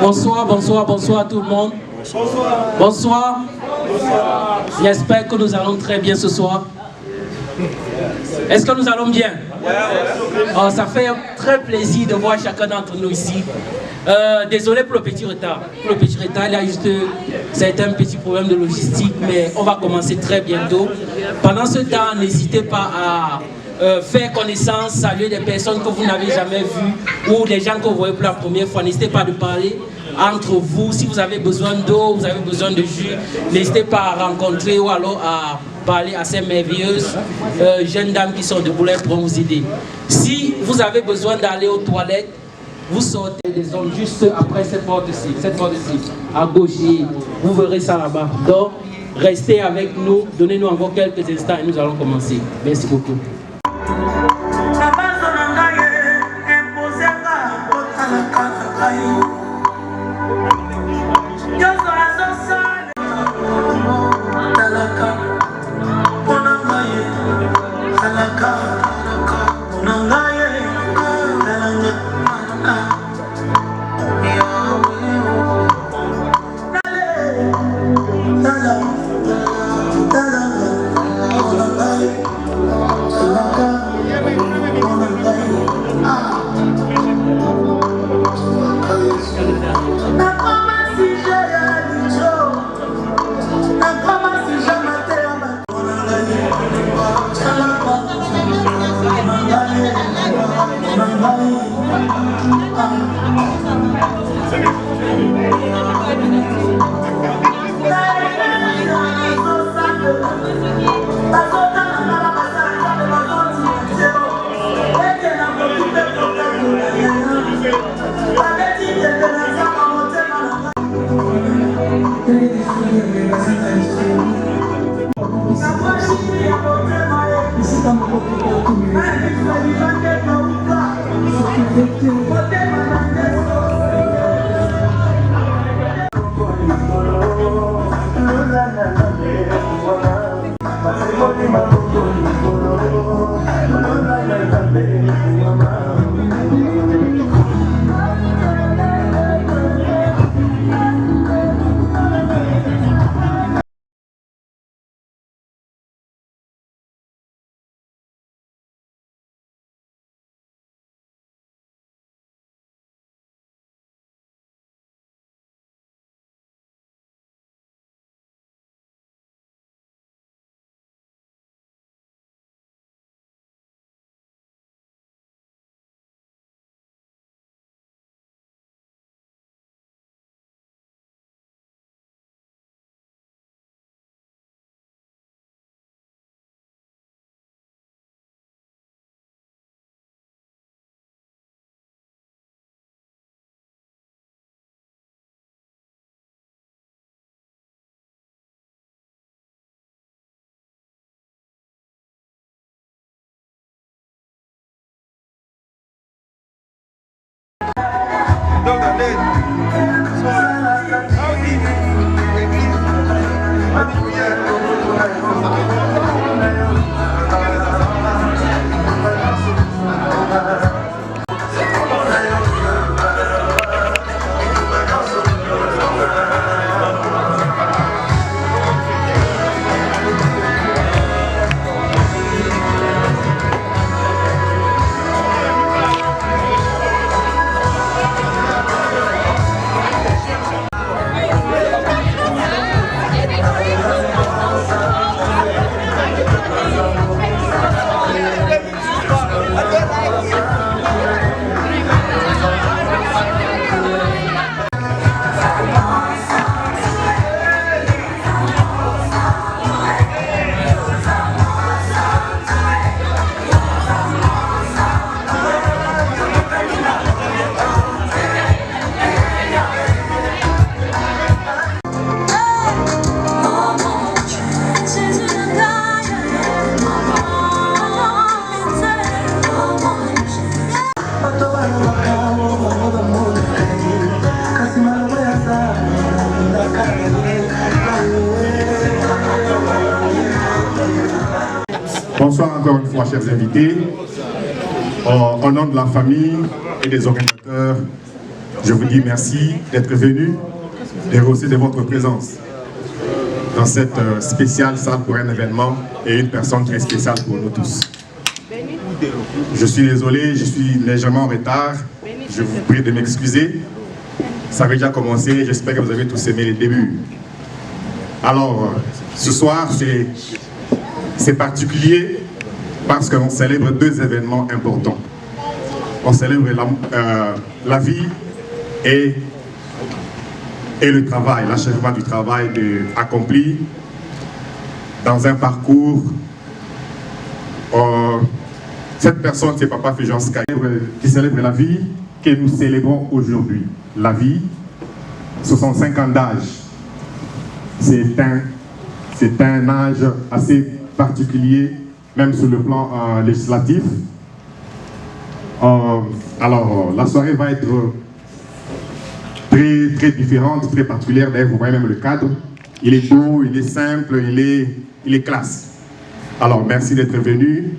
Bonsoir, bonsoir, bonsoir à tout le monde. Bonsoir. Bonsoir. Bonsoir. J'espère que nous allons très bien ce soir. Est-ce que nous allons bien? Oh, ça fait très plaisir de voir chacun d'entre nous ici. Désolé pour le petit retard. Pour le petit retard, il y a juste certains petits problèmes de logistique, mais on va commencer très bientôt. Pendant ce temps, n'hésitez pas à faire connaissance, saluer des personnes que vous n'avez jamais vues ou des gens que vous voyez pour la première fois. N'hésitez pas de parler entre vous. Si vous avez besoin d'eau, vous avez besoin de jus, n'hésitez pas à rencontrer ou alors à parler à ces merveilleuses jeunes dames qui sont debout là pour vous aider. Si vous avez besoin d'aller aux toilettes, vous sortez des hommes juste après cette porte-ci, à gauche, et vous verrez ça là-bas. Donc, restez avec nous, donnez-nous encore quelques instants et nous allons commencer. Merci beaucoup. Bonsoir encore une fois, chers invités. Au nom de la famille et des organisateurs, Je vous dis merci d'être venus et aussi de votre présence dans cette spéciale salle pour un événement et une personne très spéciale pour nous tous. Je suis désolé, je suis légèrement en retard. Je vous prie de m'excuser. Ça avait déjà commencé, j'espère que vous avez tous aimé les débuts. Alors, ce soir, c'est particulier parce qu'on célèbre deux événements importants. On célèbre la vie et le travail, l'achèvement du travail accompli dans un parcours. Cette personne, c'est Papa Fulgence qui célèbre la vie que nous célébrons aujourd'hui. La vie, 65 ans d'âge. C'est un âge assez particulier, même sur le plan législatif. Alors, la soirée va être très, très différente, très particulière. D'ailleurs, vous voyez même le cadre. Il est beau, il est simple, il est classe. Alors, merci d'être venu.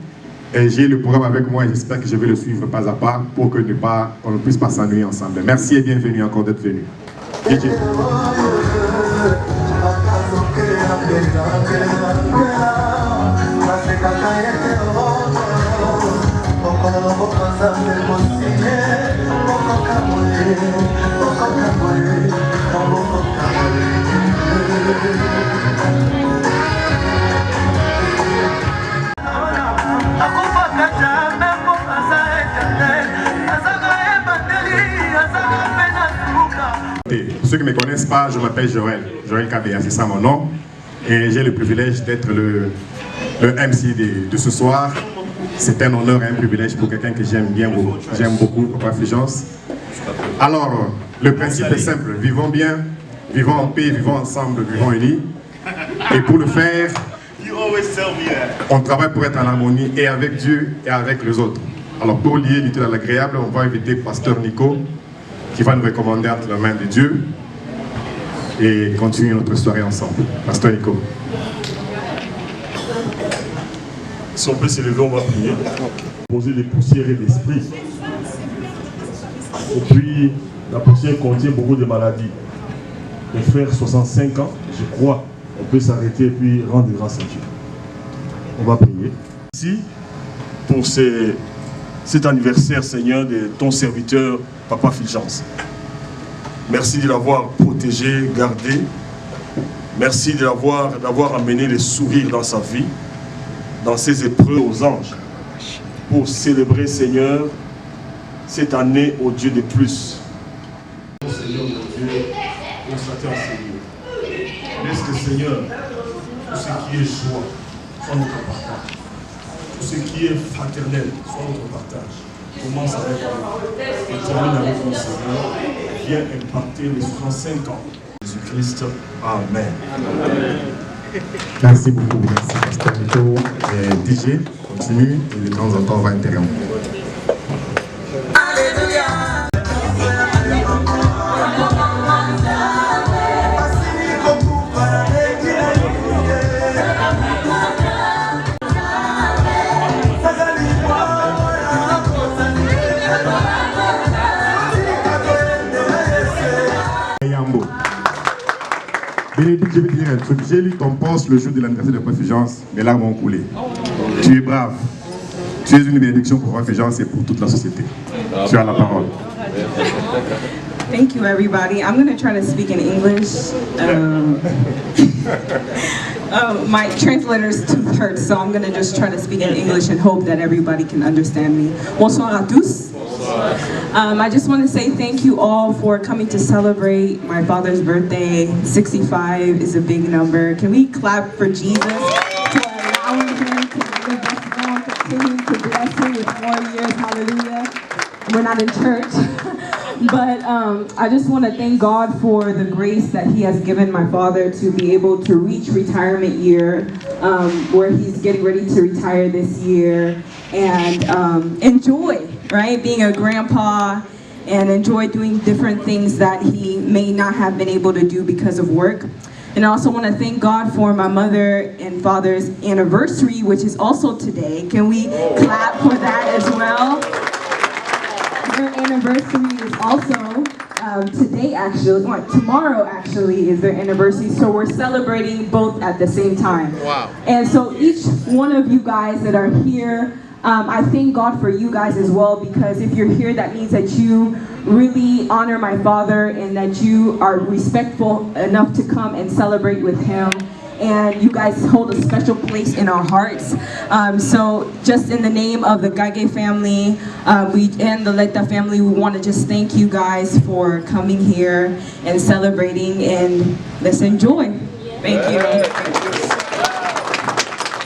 J'ai le programme avec moi et j'espère que je vais le suivre pas à pas pour que on ne puisse pas s'ennuyer ensemble. Merci et bienvenue encore d'être venu. DJ. Pour ceux qui ne me connaissent pas, je m'appelle Joël Kabea, c'est ça mon nom. Et j'ai le privilège d'être le MC de ce soir. C'est un honneur et un privilège pour quelqu'un que j'aime beaucoup, Papa Fulgence. Alors, le principe est simple, vivons bien, vivons en paix, vivons ensemble, vivons unis. Et pour le faire, on travaille pour être en harmonie et avec Dieu et avec les autres. Alors pour lier l'utile à l'agréable, on va inviter Pasteur Nico qui va nous recommander entre la main de Dieu et continuer notre soirée ensemble. Pasteur Nico. Si on peut s'élever, on va prier. Poser les poussières et l'esprit. Et puis, la poussière contient beaucoup de maladies. Et faire 65 ans, je crois, on peut s'arrêter et puis rendre grâce à Dieu. On va prier. Merci pour cet anniversaire, Seigneur, de ton serviteur, Papa Fulgence. Merci de l'avoir protégé, gardé. Merci d'avoir amené les sourires dans sa vie, dans ses épreuves aux anges, pour célébrer, Seigneur, cette année au Dieu de plus. Seigneur, mon Dieu, constater en Seigneur. Laisse que, Seigneur, tout ce qui est joie soit notre partage. Tout ce qui est fraternel soit notre partage. Commence avec nous et termine avec nous, Seigneur. Viens impacter les 65 ans. Jésus-Christ. Amen. Merci beaucoup, merci Pasteur Nico. DJ, continue et de temps en temps on va interrompre. Bénédicte, je vais te dire un truc. J'ai lu ton poste le jour de l'anniversaire de Papa Fulgence, mes larmes ont coulé. Tu es brave. Tu es une bénédiction pour Papa Fulgence et pour toute la société. Tu as la parole. Thank you, everybody. I'm going to try to speak in English. My translator's tooth hurts, so I'm going to just try to speak in English and hope that everybody can understand me. Bonsoir à tous. I just want to say thank you all for coming to celebrate my father's birthday. 65 is a big number. Can we clap for Jesus for allowing him to live this long, continue to bless him with more years? Hallelujah. We're not in church. But I just want to thank God for the grace that He has given my father to be able to reach retirement year, where he's getting ready to retire this year, and enjoy, right, being a grandpa, and enjoy doing different things that he may not have been able to do because of work. And I also want to thank God for my mother and father's anniversary, which is also today. Can we clap for that as well? Their anniversary is also today actually, well, tomorrow actually is their anniversary, so we're celebrating both at the same time. Wow. And so each one of you guys that are here, I thank God for you guys as well, because if you're here, that means that you really honor my father and that you are respectful enough to come and celebrate with him. And you guys hold a special place in our hearts. So just in the name of the Gage family and the Leta family, we want to just thank you guys for coming here and celebrating, and let's enjoy. Thank you.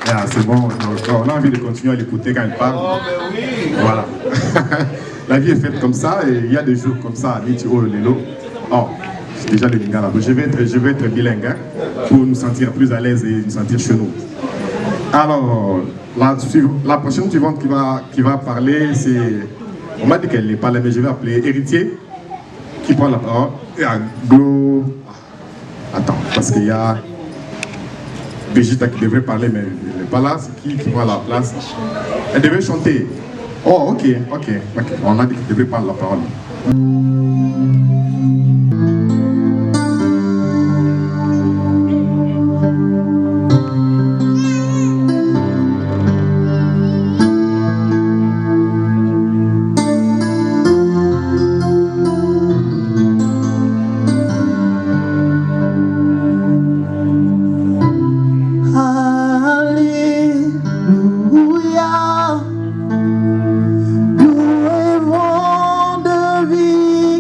Yeah, c'est bon, on a envie de continuer à l'écouter quand il parle. Voilà. La vie est faite comme ça et il y a des jours comme ça, Nitio Lelo. Oh, c'est déjà le lingala. Je vais être bilingue hein, pour nous sentir plus à l'aise et nous sentir chez nous. Alors, la prochaine suivante qui va parler, c'est. On m'a dit qu'elle n'est pas là, mais je vais appeler Héritier qui prend la parole. Et à Glo. Attends, parce qu'il y a Brigitte qui devrait parler, mais elle n'est pas là. C'est qui prend la place? Elle devait chanter. Oh, ok. On a dit qu'elle devait prendre la parole. Alléluia, nous rêvons de vie.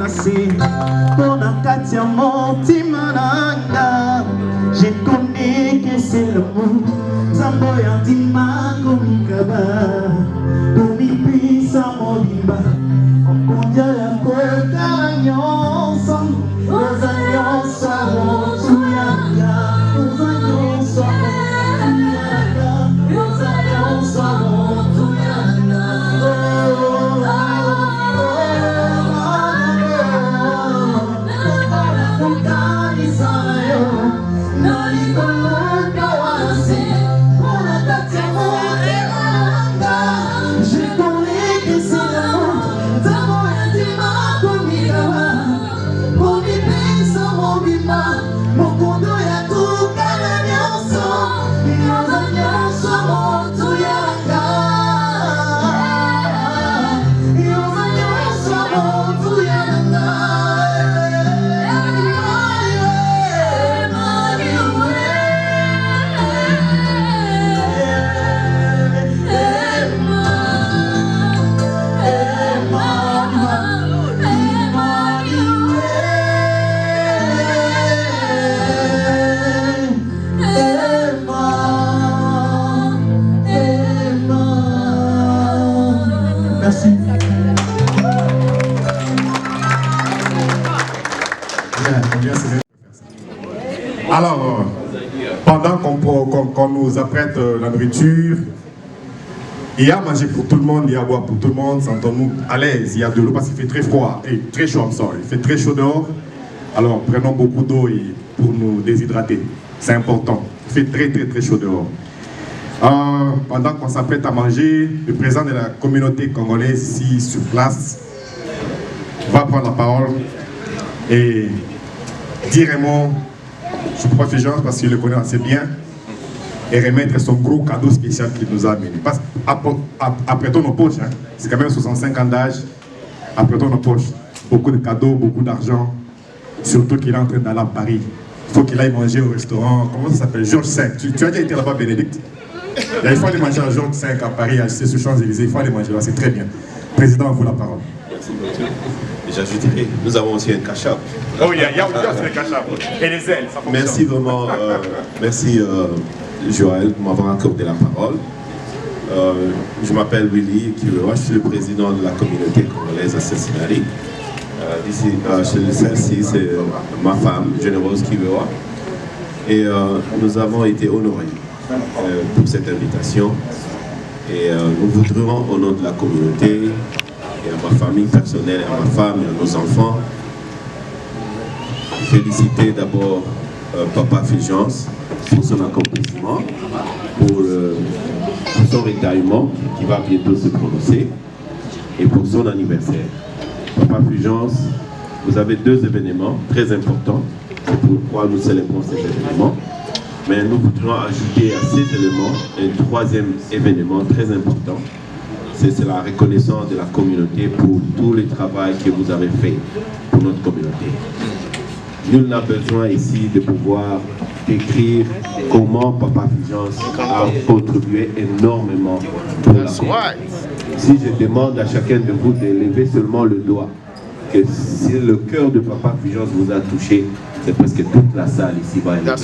passé. Pour la Katia Montimananga, je connais que c'est le mot. Zamboya Dima Komikaba, Komi Pisa Mobimba, Okondia ya Koka Nyonsa, Oza Nyonsa Motuyanga, Oza Nyonsa Motuyanga, Oza Nyonsa Motuyanga. Alors, pendant qu'on nous apprête la nourriture, il y a à manger pour tout le monde, il y a à boire pour tout le monde, sentons-nous à l'aise, il y a de l'eau parce qu'il fait très froid, et très chaud, il fait très chaud dehors. Alors prenons beaucoup d'eau pour nous déshydrater, c'est important, il fait très chaud dehors. Pendant qu'on s'apprête à manger, le président de la communauté congolaise ici sur place va prendre la parole et dire un mot sur Papa Fulgence parce qu'il le connaît assez bien et remettre son gros cadeau spécial qu'il nous a amené. Parce qu'apprêtons nos poches, hein, c'est quand même 65 ans d'âge, apprêtons nos poches, beaucoup de cadeaux, beaucoup d'argent, surtout qu'il est en train d'aller à Paris. Il faut qu'il aille manger au restaurant, comment ça s'appelle, Georges V. Tu as déjà été là-bas, Bénédicte? Il faut aller manger à Georges V à Paris, à sur Champs-Élysées, il faut aller manger là, c'est très bien. Président, à vous la parole. Merci beaucoup. Et j'ajouterai, nous avons aussi un cash-up. Oh, il y a aussi un cash-up. Et les ailes, ça fonctionne. Merci vraiment, merci Joël pour m'avoir accordé la parole. Je m'appelle Willy Kiwewa, je suis le président de la communauté congolaise à Cincinnati. Celle-ci, c'est ma femme, Généreuse Kiwewa. Et nous avons été honorés pour cette invitation. Et nous voudrions, au nom de la communauté, et à ma famille personnelle, à ma femme et à nos enfants, féliciter d'abord Papa Fulgence pour son accomplissement, pour son retirement qui va bientôt se prononcer et pour son anniversaire. Papa Fulgence, vous avez deux événements très importants, c'est pourquoi nous célébrons ces événements. Mais nous voudrions ajouter à ces éléments un troisième événement très important. C'est la reconnaissance de la communauté pour tout le travail que vous avez fait pour notre communauté. Nul n'a besoin ici de pouvoir décrire comment Papa Fulgence a contribué énormément pour la communauté. Si je demande à chacun de vous de lever seulement le doigt, que si le cœur de Papa Fulgence vous a touché, c'est presque toute la salle ici va être.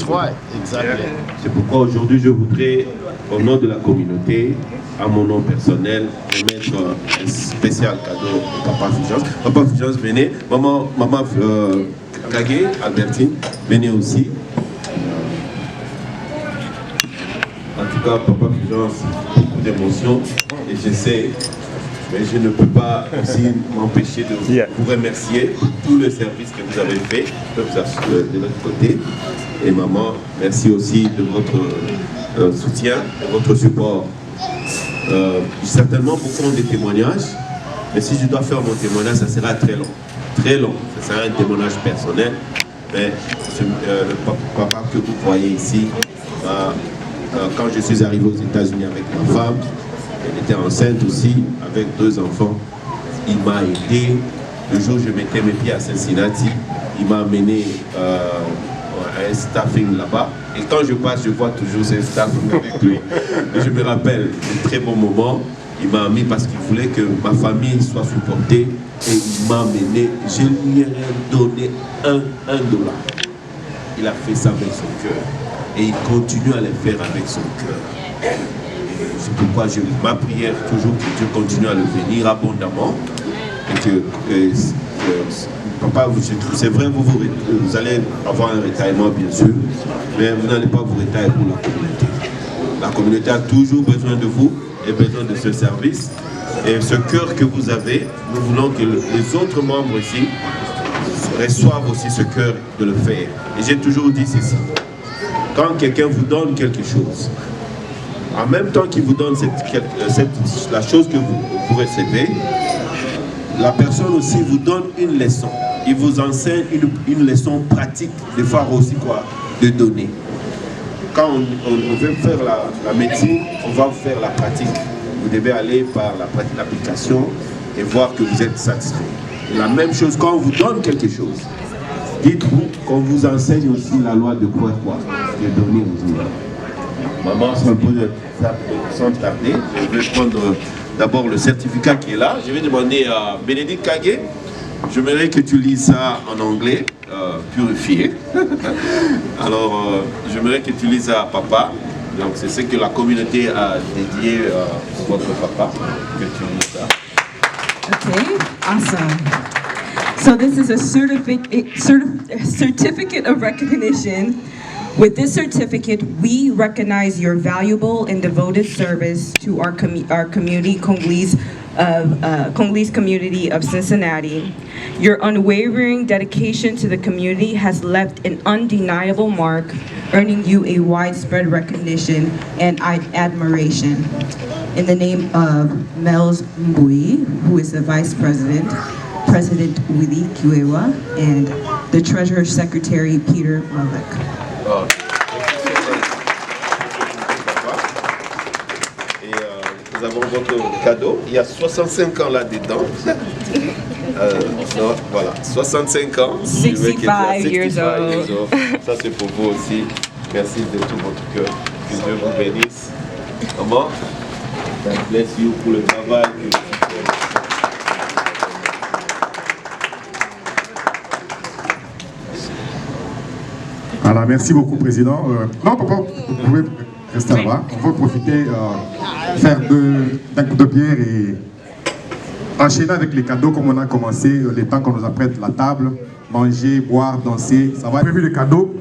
C'est pourquoi aujourd'hui je voudrais, au nom de la communauté, à mon nom personnel, remettre un spécial cadeau à Papa Fulgence. Papa Fulgence, venez. Maman Kagé, Albertine, venez aussi. En tout cas, Papa Fulgence, beaucoup d'émotions. Et je sais, mais je ne peux pas aussi m'empêcher de vous remercier pour tout le service que vous avez fait de notre côté. Et maman, merci aussi de votre soutien, de votre support. Certainement beaucoup de témoignages, mais si je dois faire mon témoignage, ça sera très long. Très long. Ça sera un témoignage personnel. Mais le papa que vous voyez ici, quand je suis arrivé aux États-Unis avec ma femme, elle était enceinte aussi, avec 2 enfants. Il m'a aidé. Le jour où je mettais mes pieds à Cincinnati, il m'a amené à un staffing là-bas. Et quand je passe, je vois toujours ce staffing avec lui. Et je me rappelle de très bons moments. il m'a mis parce qu'il voulait que ma famille soit supportée et il m'a mené. Je lui ai donné $1. Il a fait ça avec son cœur et il continue à le faire avec son cœur. C'est pourquoi ma prière toujours que Dieu continue à le bénir abondamment et que papa, c'est vrai, vous allez avoir un retirement bien sûr, mais vous n'allez pas vous retirer pour la communauté. La communauté a toujours besoin de vous et besoin de ce service. Et ce cœur que vous avez, nous voulons que les autres membres ici reçoivent aussi ce cœur de le faire. Et j'ai toujours dit ceci. Quand quelqu'un vous donne quelque chose, en même temps qu'il vous donne la chose que vous recevez, la personne aussi vous donne une leçon. Il vous enseigne une leçon pratique de faire aussi quoi? De donner. Quand on veut faire la médecine, on va faire la pratique. Vous devez aller par l'application et voir que vous êtes satisfait. Et la même chose quand on vous donne quelque chose. Dites-vous qu'on vous enseigne aussi la loi de quoi? De donner aux autres. Maman, sans tarder, je vais prendre d'abord le certificat qui est là. Je vais demander à Bénédicte Kagé. J'aimerais que tu lises ça en anglais, purifié. Alors, j'aimerais que tu lises ça à papa. Donc, c'est ce que la communauté a dédié à votre papa. Que tu lises ça. Okay, awesome. So this is a certificate of recognition. With this certificate, we recognize your valuable and devoted service to our community, Congolese community of Cincinnati. Your unwavering dedication to the community has left an undeniable mark, earning you a widespread recognition and admiration. In the name of Mels Mbui, who is the Vice President, President Willie Kiwewa, and the Treasurer Secretary Peter Malek. Et nous avons votre cadeau. Il y a 65 ans là-dedans. Voilà, 65 ans. 65 years old. Ça c'est pour vous aussi. Merci de tout votre cœur. Que Dieu vous bénisse. Maman, God bless you pour le travail que vous faites. Alors, merci beaucoup, Président. Non, papa, vous pouvez rester là-bas. On va profiter, faire d'un coup de pierre et enchaîner avec les cadeaux comme on a commencé, le temps qu'on nous apprête la table, manger, boire, danser. Ça va être prévu les cadeaux.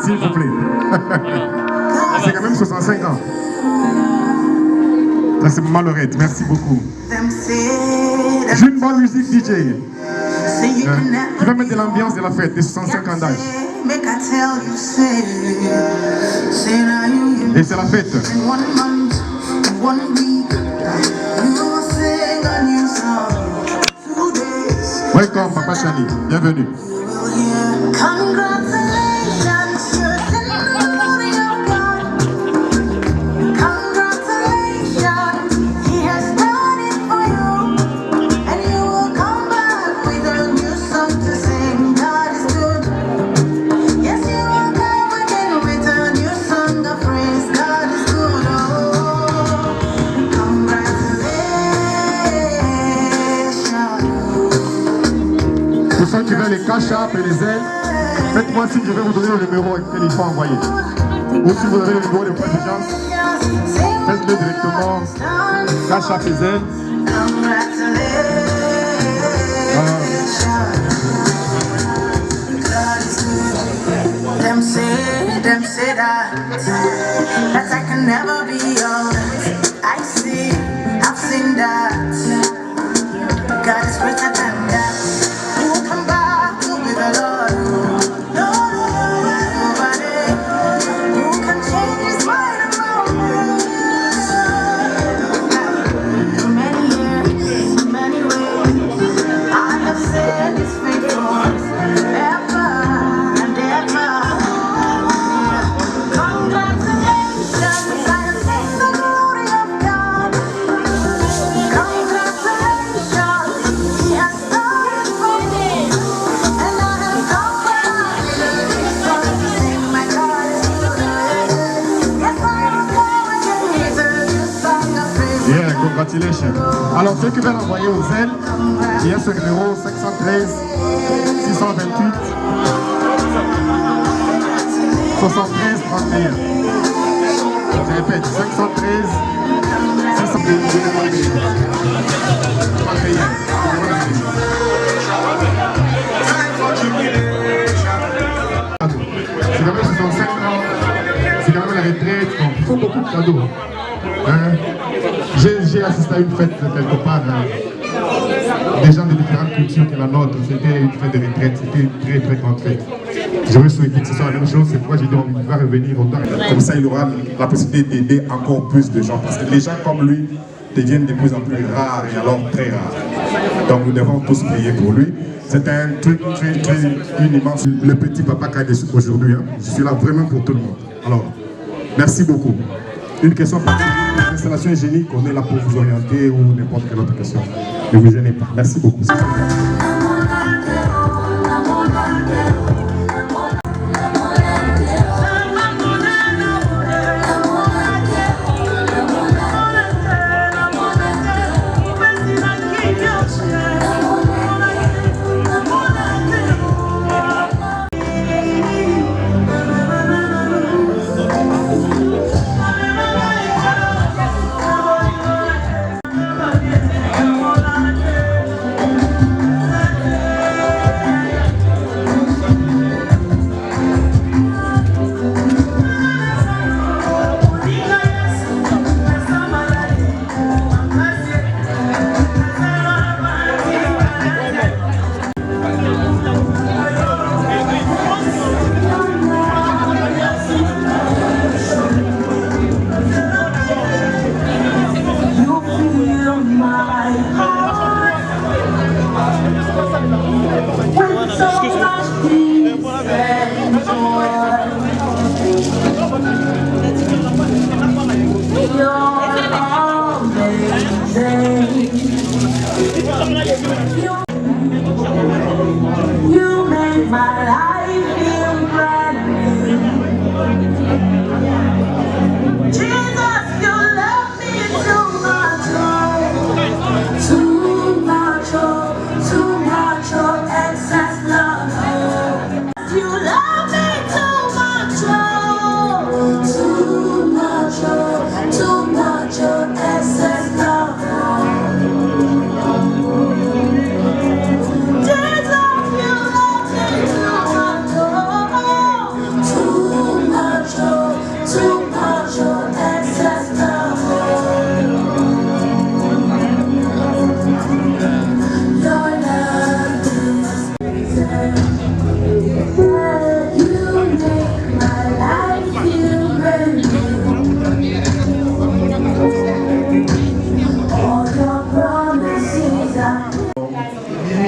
S'il vous plaît. C'est quand même 65 ans. Ça, c'est malheureux. Merci beaucoup. J'ai une bonne musique DJ. Qui va mettre de l'ambiance de la fête, des 65 ans d'âge. Et c'est la fête. Welcome, Papa Chani. Bienvenue. Pour ceux qui veulent les cash-up et les ailes, faites-moi signe, je vais vous donner le numéro auquel il faut envoyer. Ou si vous avez le numéro de présidence, faites-le directement, cash-up et ailes. Them say that I can never be yours. I've seen that. God is greater than that. Who will come back to be the Lord? Nobody. Who can change his mind around me? For many years, Congratulations. Alors ceux qui veulent envoyer aux ailes, il y a ce numéro 513 628 73 31. Je répète, 513 628 31. C'est quand même 65 ans, c'est quand même la retraite, donc il faut beaucoup de cadeaux. Hein? J'ai assisté à une fête quelque part, des gens de différentes cultures que la nôtre, c'était une fête de retraite, c'était une très très grande fête. Je veux souhaiter que ce soit la même chose, c'est pourquoi j'ai dit on va revenir autant. Comme ça il aura la possibilité d'aider encore plus de gens, parce que les gens comme lui deviennent de plus en plus rares et alors très rares. Donc nous devons tous prier pour lui. C'est un truc une immense. Le petit papa qui a des soucis aujourd'hui, hein. Je suis là vraiment pour tout le monde. Alors, merci beaucoup. Une question particulière, l'installation génique, on est là pour vous orienter ou n'importe quelle autre question. Ne vous gênez pas. Merci beaucoup. You make my life feel brand new. Jesus, you love me too much, excess love. You love me too much, excess love.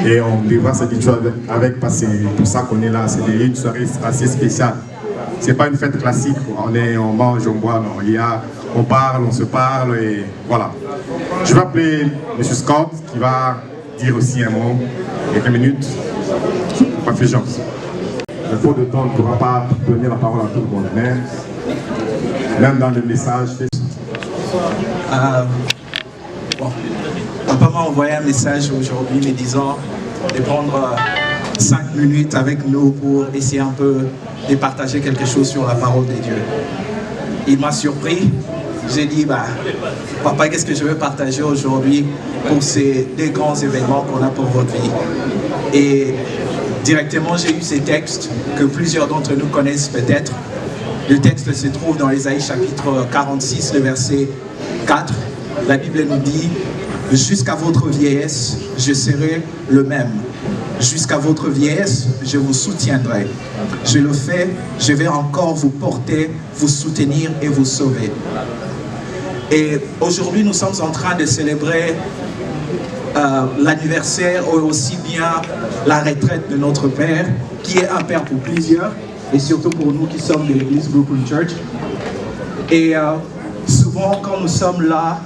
Et on vivra cette histoire avec parce que c'est pour ça qu'on est là. C'est une soirée assez spéciale. C'est pas une fête classique. On mange, on boit, non. On parle, on se parle et voilà. Je vais appeler M. Scott qui va dire aussi un mot, quelques minutes. Pas Fulgence. Le faute de temps ne pourra pas donner la parole à tout le monde. Même dans le message. Bon. Papa m'a envoyé un message aujourd'hui me disant de prendre 5 minutes avec nous pour essayer un peu de partager quelque chose sur la parole de Dieu. Il m'a surpris. J'ai dit, papa, qu'est-ce que je veux partager aujourd'hui pour ces 2 grands événements qu'on a pour votre vie? Et directement, j'ai eu ces textes que plusieurs d'entre nous connaissent peut-être. Le texte se trouve dans Ésaïe chapitre 46, le verset 4. La Bible nous dit: jusqu'à votre vieillesse, je serai le même. Jusqu'à votre vieillesse, je vous soutiendrai. Je le fais, je vais encore vous porter, vous soutenir et vous sauver. Et aujourd'hui, nous sommes en train de célébrer l'anniversaire ou aussi bien la retraite de notre Père, qui est un Père pour plusieurs, et surtout pour nous qui sommes de l'église Brooklyn Church. Et souvent, quand nous sommes là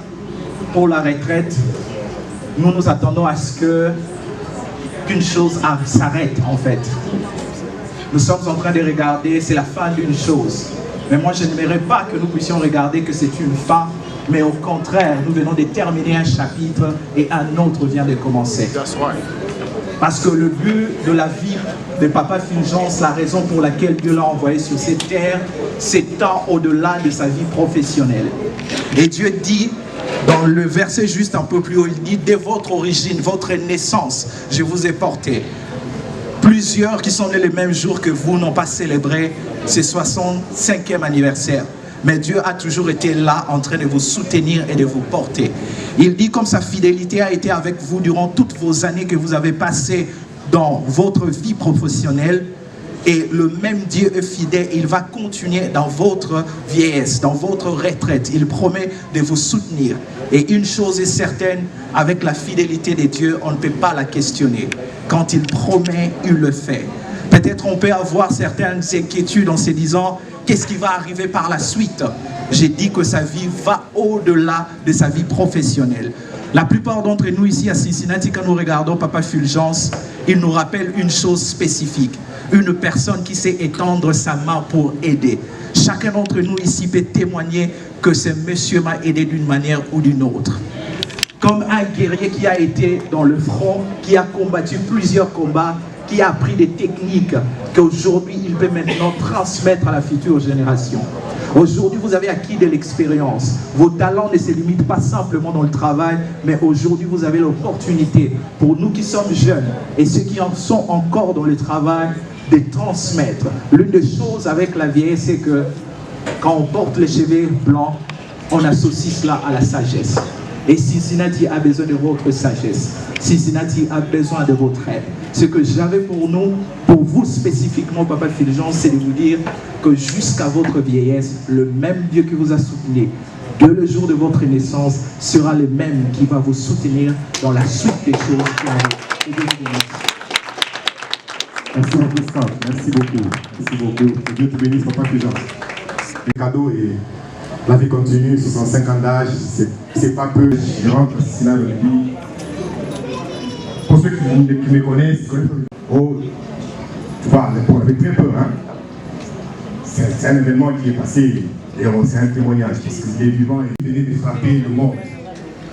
pour la retraite, nous nous attendons à ce qu'une chose s'arrête en fait. Nous sommes en train de regarder, c'est la fin d'une chose. Mais moi, je n'aimerais pas que nous puissions regarder que c'est une fin mais au contraire, nous venons de terminer un chapitre et un autre vient de commencer. Parce que le but de la vie de Papa Fulgence, la raison pour laquelle Dieu l'a envoyé sur cette terre, s'étend au-delà de sa vie professionnelle. Et Dieu dit, dans le verset juste un peu plus haut, il dit, dès votre origine, votre naissance, je vous ai porté. Plusieurs qui sont nés le même jour que vous n'ont pas célébré ce 65e anniversaire. Mais Dieu a toujours été là en train de vous soutenir et de vous porter. Il dit comme sa fidélité a été avec vous durant toutes vos années que vous avez passées dans votre vie professionnelle. Et le même Dieu est fidèle, il va continuer dans votre vieillesse, dans votre retraite. Il promet de vous soutenir. Et une chose est certaine, avec la fidélité de Dieu, on ne peut pas la questionner. Quand il promet, il le fait. Peut-être on peut avoir certaines inquiétudes en se disant, qu'est-ce qui va arriver par la suite? J'ai dit que sa vie va au-delà de sa vie professionnelle. La plupart d'entre nous ici à Cincinnati, quand nous regardons Papa Fulgence, il nous rappelle une chose spécifique. Une personne qui sait étendre sa main pour aider. Chacun d'entre nous ici peut témoigner que ce monsieur m'a aidé d'une manière ou d'une autre. Comme un guerrier qui a été dans le front, qui a combattu plusieurs combats, qui a appris des techniques qu'aujourd'hui il peut maintenant transmettre à la future génération. Aujourd'hui, vous avez acquis de l'expérience. Vos talents ne se limitent pas simplement dans le travail, mais aujourd'hui, vous avez l'opportunité, pour nous qui sommes jeunes et ceux qui en sont encore dans le travail, de transmettre. L'une des choses avec la vieillesse, c'est que quand on porte les cheveux blancs, on associe cela à la sagesse. Et Cincinnati a besoin de votre sagesse. Cincinnati a besoin de votre aide. Ce que j'avais pour nous, pour vous spécifiquement, Papa Fulgence, c'est de vous dire que jusqu'à votre vieillesse, le même Dieu qui vous a soutenu dès le jour de votre naissance sera le même qui va vous soutenir dans la suite des choses qui arrivent. Merci beaucoup, merci beaucoup. Merci beaucoup. Que Dieu te bénisse, Papa Fulgence. Les cadeaux et la vie continue, 65 ans d'âge, c'est pas peu. Je rentre au Cincinnati Olympique. Pour ceux qui me connaissent, oh, tu vois, avec très peur, hein. C'est un événement qui est passé et c'est un témoignage parce qu'il est vivant et il venait de frapper le monde.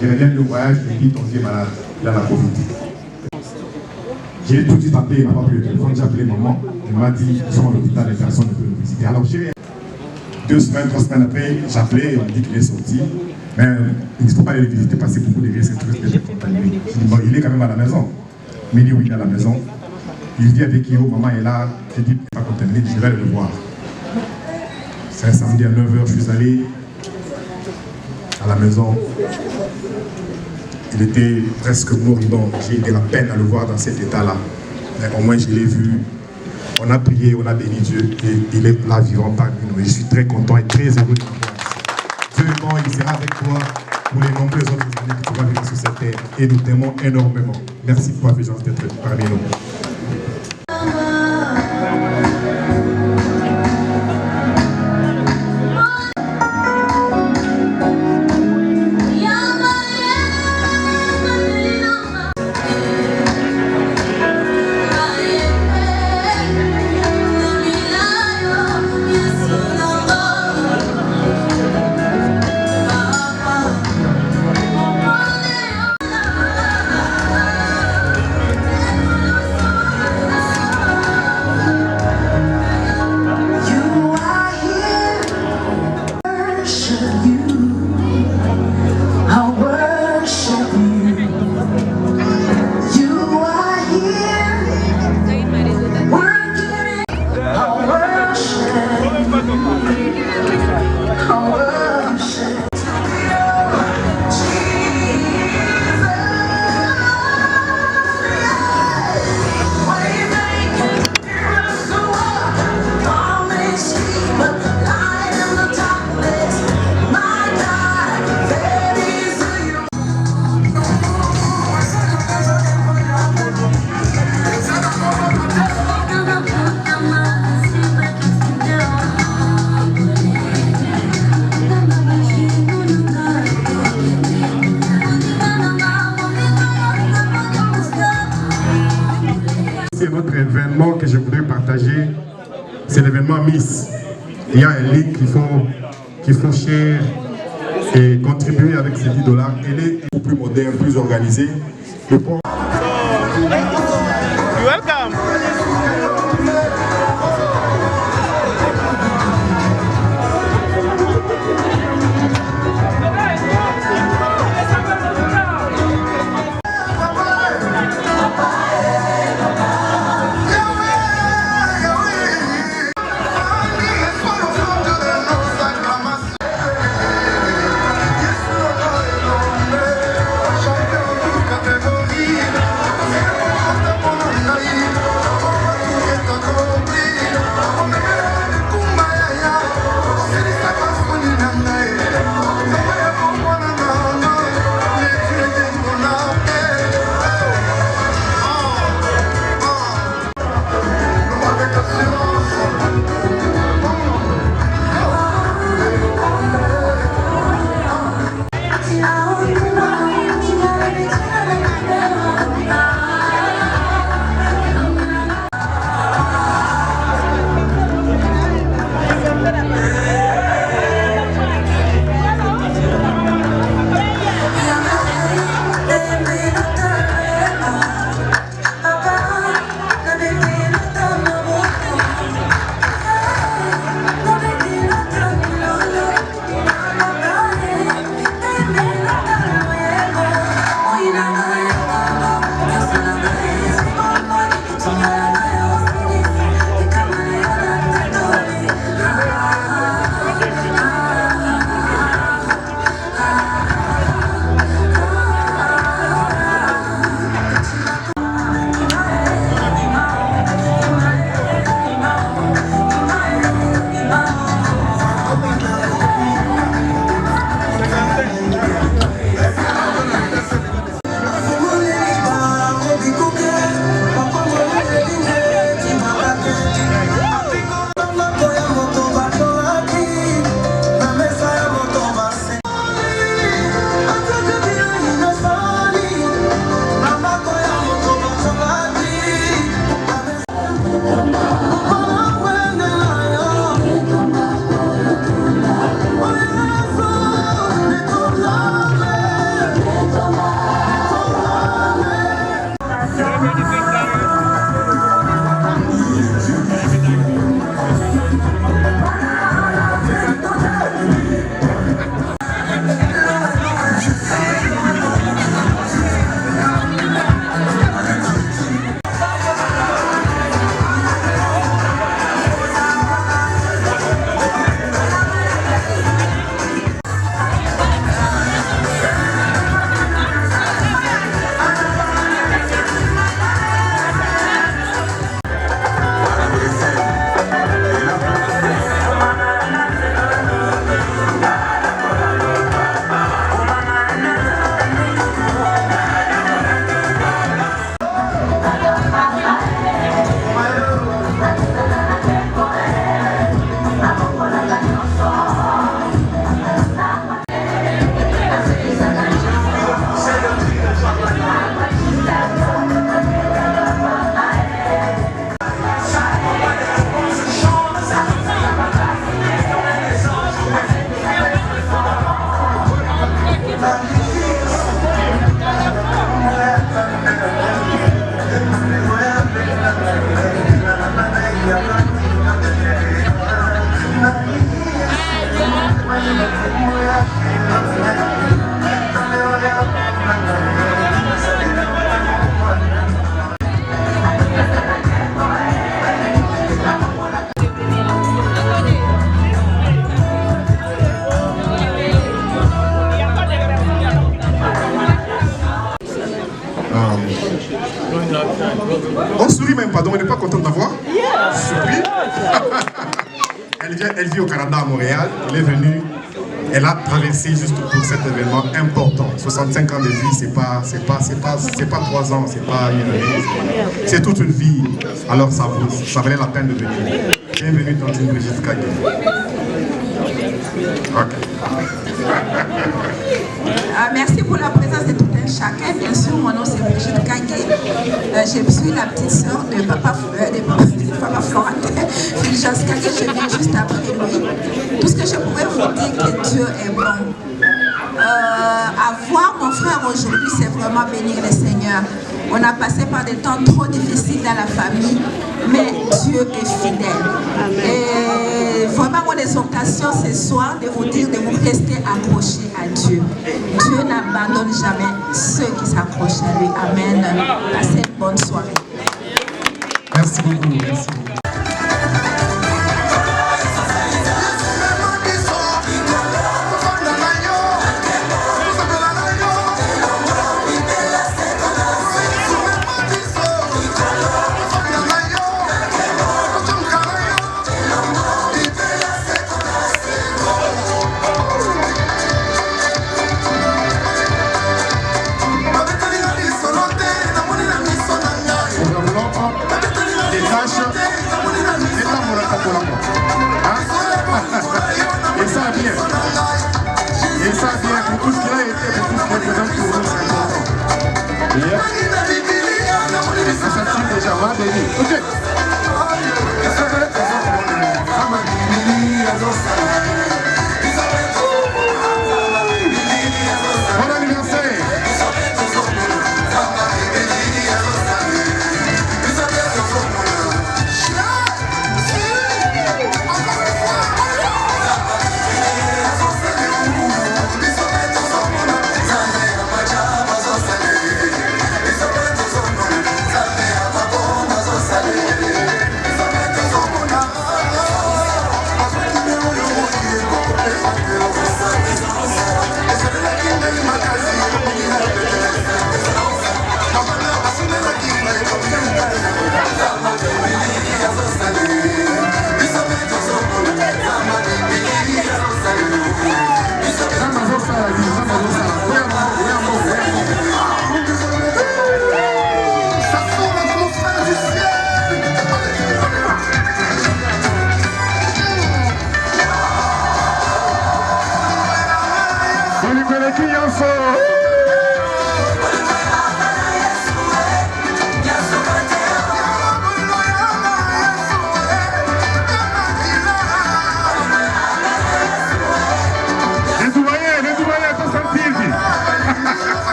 Je reviens de voyage, je dis ton fils est malade, il a la Covid. J'ai tout de suite appelé, il m'a pas pris le téléphone, j'ai appelé maman, il m'a dit, ils sont à l'hôpital, les personnes ne peuvent le visiter. Alors j'ai 2 semaines, 3 semaines après, j'appelais, on me dit qu'il est sorti. Mais il ne faut pas aller le visiter parce que beaucoup de vieux, c'est très très contaminés. Je dis, bon, il est quand même à la maison. Mais il dit, oui, il est à la maison. Il dit avec Kyo, maman est là. Je dis, il n'est pas contaminé, je vais le voir. C'est un samedi à 9h, je suis allé à la maison. Il était presque moribond. J'ai eu de la peine à le voir dans cet état-là. Mais au moins, je l'ai vu. On a prié, on a béni Dieu et il est là vivant parmi nous. Et je suis très content et très heureux de le voir ici. Dieu est bon, il sera avec toi pour les nombreuses autres années que tu vas vivre sur cette terre. Et nous t'aimons énormément. Merci pour la Fulgence d'être parmi nous. Notre événement que je voudrais partager, c'est l'événement Miss. Il y a un livre qu'il faut share et contribuer avec ces $10. Elle est beaucoup plus moderne, plus organisée. Le point... Welcome. On sourit même pas, donc on n'est pas content de la voir. Souris. Elle vit au Canada, à Montréal. Elle est venue, elle a traversé juste pour cet événement important. 65 ans de vie, c'est pas 3 ans, c'est pas une année. C'est toute une vie. Alors ça valait la peine de venir. Bienvenue dans une Brigitte Kagé. Merci pour la présence de tout un chacun. Bien sûr, mon nom c'est Brigitte Kagé. Je suis la petite sœur de Papa Florentin, Fulgence Kagé. Je viens juste après lui. Tout ce que je pourrais vous dire, que Dieu est bon. avoir mon frère aujourd'hui, c'est vraiment bénir le Seigneur. On a passé par des temps trop difficiles dans la famille, mais Dieu est fidèle. Et vraiment, mon exhortation ce soir, de vous dire de vous rester accrochés à Dieu. Dieu n'abandonne jamais ceux qui s'accrochent à lui. Amen. Passez une bonne soirée. Merci beaucoup. Merci beaucoup. Et ça vient. Et ça vient pour tout ce qu'il a été, pour tout ce qu'il représente pour nous, c'est important. Ça s'attire déjà, va béni. Ok. Bon anniversaire.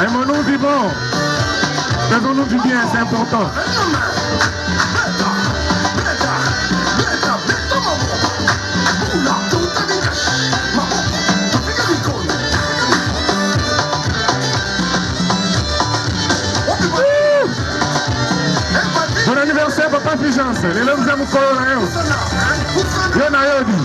Aimons-nous vivons. Faisons-nous du bien, c'est important. Bon anniversaire, papa Fulgence. Les hommes aiment Colorayo. Yonayodi.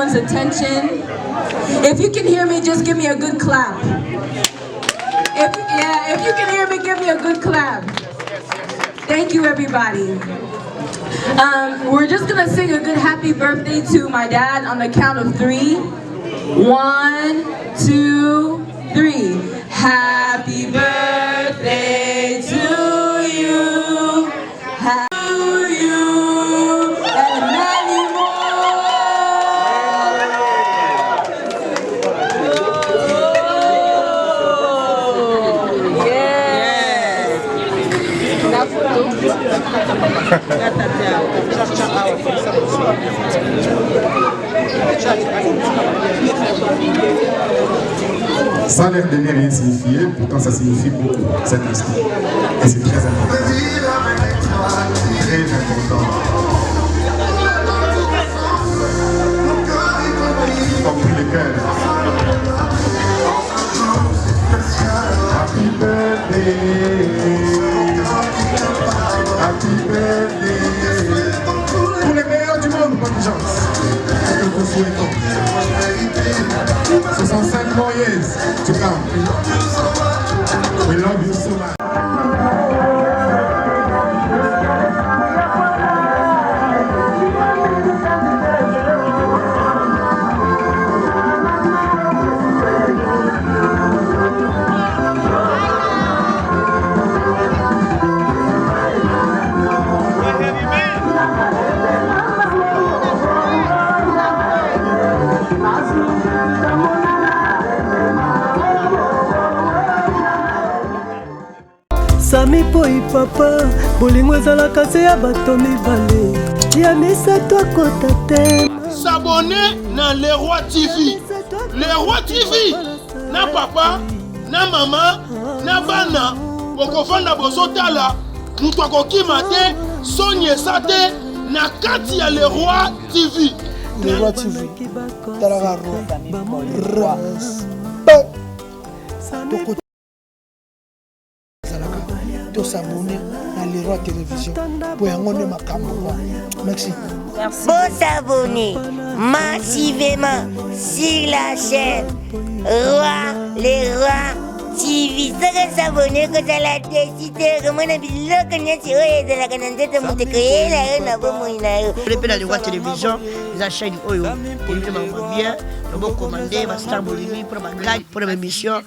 everyone's attention. If you can hear me, just give me a good clap. If you can hear me, give me a good clap. Thank you, everybody. We're just gonna sing a good happy birthday to my dad on the count of 3. 1, 2, 3. Happy birthday to you. Happy to you and many Ça a l'air de ne rien signifier, pourtant ça signifie beaucoup, cet instant. Et c'est très important. Très important. Compris le cœur. Happy birthday. Happy birthday. Pour les meilleurs du monde, bonne chance. C'est ce que nous souhaitons. 65 more years to come. We love you so much. Sami poi papa, bolingo ezalaka se ya bato mibale ya misato akota te. S'abonner na Le Roi TV. Le Roi TV na papa, na mama, na bana bokofanda bozotala mutu akokima te sonyesa te na kati ya Le Roi TV. Le Roi TV talaka roi s'abonner à Le Roi Télévision pour y merci. Faut s'abonner massivement sur la chaîne Le Roi TV. C'est s'abonner que ça la décidé que mon ami le connaît sur de la canette de mon créer la Le Roi Télévision, la chaîne Oyo, pour bien, le bon commandé, ma star Bolivie pour ma grade pour ma mission,